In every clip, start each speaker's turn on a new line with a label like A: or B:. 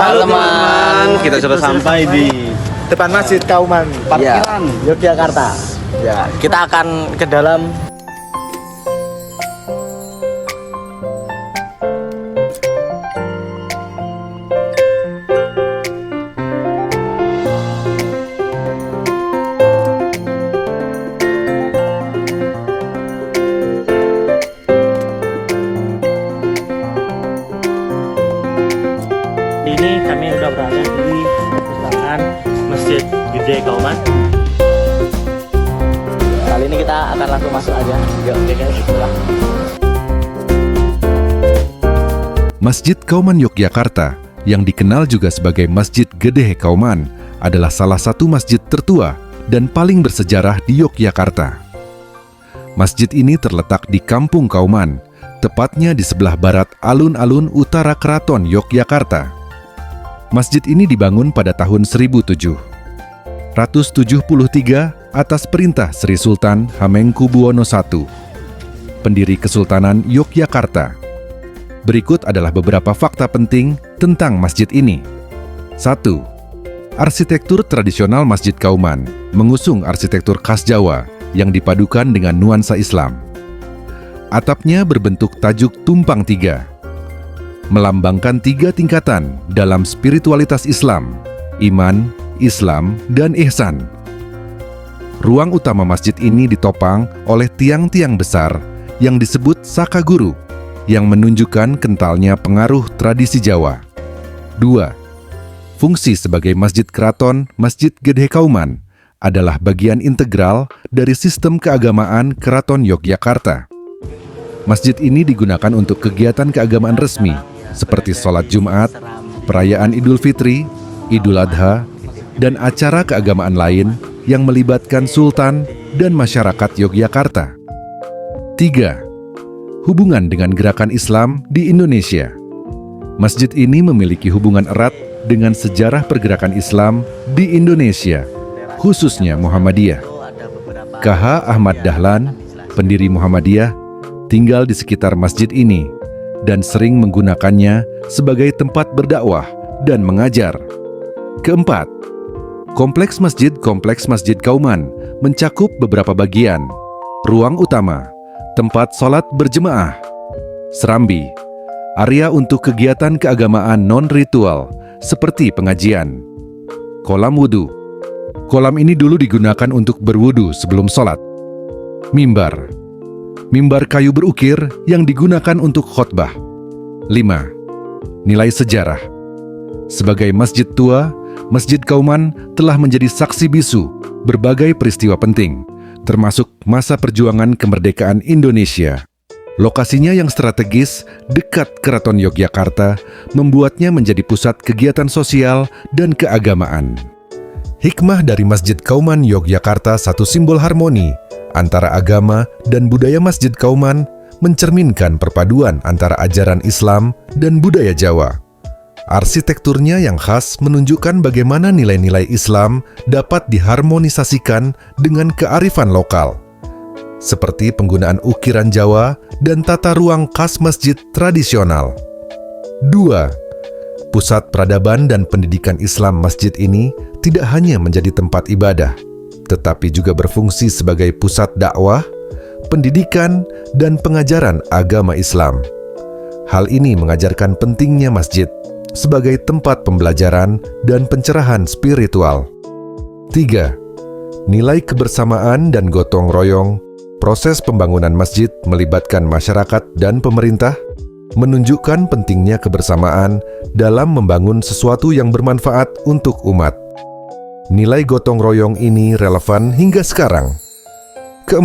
A: Halo teman, kita sudah sampai di
B: depan Masjid Kauman
A: parkiran
B: Yogyakarta.
A: Ya, kita akan ke dalam.
C: Ini kami sudah berada di perpustakaan Masjid Gede Kauman.
A: Kali ini kita akan langsung masuk aja. Yuk, oke guys, itulah.
D: Masjid Kauman Yogyakarta, yang dikenal juga sebagai Masjid Gede Kauman, adalah salah satu masjid tertua dan paling bersejarah di Yogyakarta. Masjid ini terletak di Kampung Kauman, tepatnya di sebelah barat alun-alun utara Keraton Yogyakarta. Masjid ini dibangun pada tahun 1773 atas perintah Sri Sultan Hamengkubuwono I, pendiri Kesultanan Yogyakarta. Berikut adalah beberapa fakta penting tentang masjid ini. 1. Arsitektur tradisional Masjid Kauman mengusung arsitektur khas Jawa yang dipadukan dengan nuansa Islam. Atapnya berbentuk tajuk tumpang tiga, melambangkan 3 tingkatan dalam spiritualitas Islam: iman, Islam, dan ihsan. Ruang utama masjid ini ditopang oleh tiang-tiang besar yang disebut saka guru, yang menunjukkan kentalnya pengaruh tradisi Jawa. 2. Fungsi sebagai masjid keraton Masjid Gede Kauman adalah bagian integral dari sistem keagamaan Keraton Yogyakarta. Masjid ini digunakan untuk kegiatan keagamaan resmi seperti sholat Jumat, perayaan Idul Fitri, Idul Adha, dan acara keagamaan lain yang melibatkan Sultan dan masyarakat Yogyakarta. 3. Hubungan dengan gerakan Islam di Indonesia. Masjid ini memiliki hubungan erat dengan sejarah pergerakan Islam di Indonesia, khususnya Muhammadiyah. KH Ahmad Dahlan, pendiri Muhammadiyah, tinggal di sekitar masjid ini dan sering menggunakannya sebagai tempat berdakwah dan mengajar. 4. Kompleks Masjid Kauman mencakup beberapa bagian: ruang utama, tempat sholat berjemaah, serambi, area untuk kegiatan keagamaan non-ritual seperti pengajian, kolam wudhu. Kolam ini dulu digunakan untuk berwudhu sebelum sholat. Mimbar kayu berukir yang digunakan untuk khotbah. 5. Nilai sejarah. Sebagai masjid tua, Masjid Kauman telah menjadi saksi bisu berbagai peristiwa penting, termasuk masa perjuangan kemerdekaan Indonesia. Lokasinya yang strategis dekat Keraton Yogyakarta membuatnya menjadi pusat kegiatan sosial dan keagamaan. Hikmah dari Masjid Kauman Yogyakarta, satu simbol harmoni antara agama dan budaya. Masjid Kauman mencerminkan perpaduan antara ajaran Islam dan budaya Jawa. Arsitekturnya yang khas menunjukkan bagaimana nilai-nilai Islam dapat diharmonisasikan dengan kearifan lokal, seperti penggunaan ukiran Jawa dan tata ruang khas masjid tradisional. 2. Pusat peradaban dan pendidikan Islam. Masjid ini tidak hanya menjadi tempat ibadah, tetapi juga berfungsi sebagai pusat dakwah, pendidikan, dan pengajaran agama Islam. Hal ini mengajarkan pentingnya masjid sebagai tempat pembelajaran dan pencerahan spiritual. 3. Nilai kebersamaan dan gotong royong. Proses pembangunan masjid melibatkan masyarakat dan pemerintah, menunjukkan pentingnya kebersamaan dalam membangun sesuatu yang bermanfaat untuk umat. Nilai gotong royong ini relevan hingga sekarang. 4.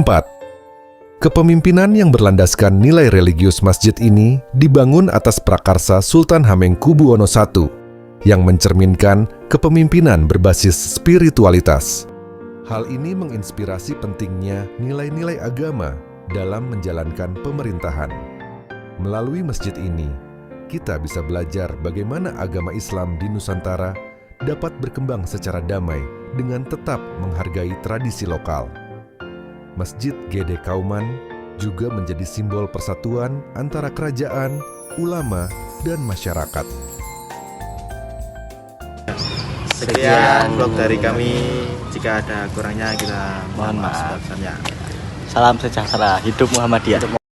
D: Kepemimpinan yang berlandaskan nilai religius. Masjid ini dibangun atas prakarsa Sultan Hamengkubuwono I yang mencerminkan kepemimpinan berbasis spiritualitas. Hal ini menginspirasi pentingnya nilai-nilai agama dalam menjalankan pemerintahan. Melalui masjid ini, kita bisa belajar bagaimana agama Islam di Nusantara dapat berkembang secara damai dengan tetap menghargai tradisi lokal. Masjid Gede Kauman juga menjadi simbol persatuan antara kerajaan, ulama, dan masyarakat.
B: Sekian vlog dari kami. Jika ada kurangnya kita mohon maaf sebesar-besarnya.
A: Salam sejahtera, hidup Muhammadiyah.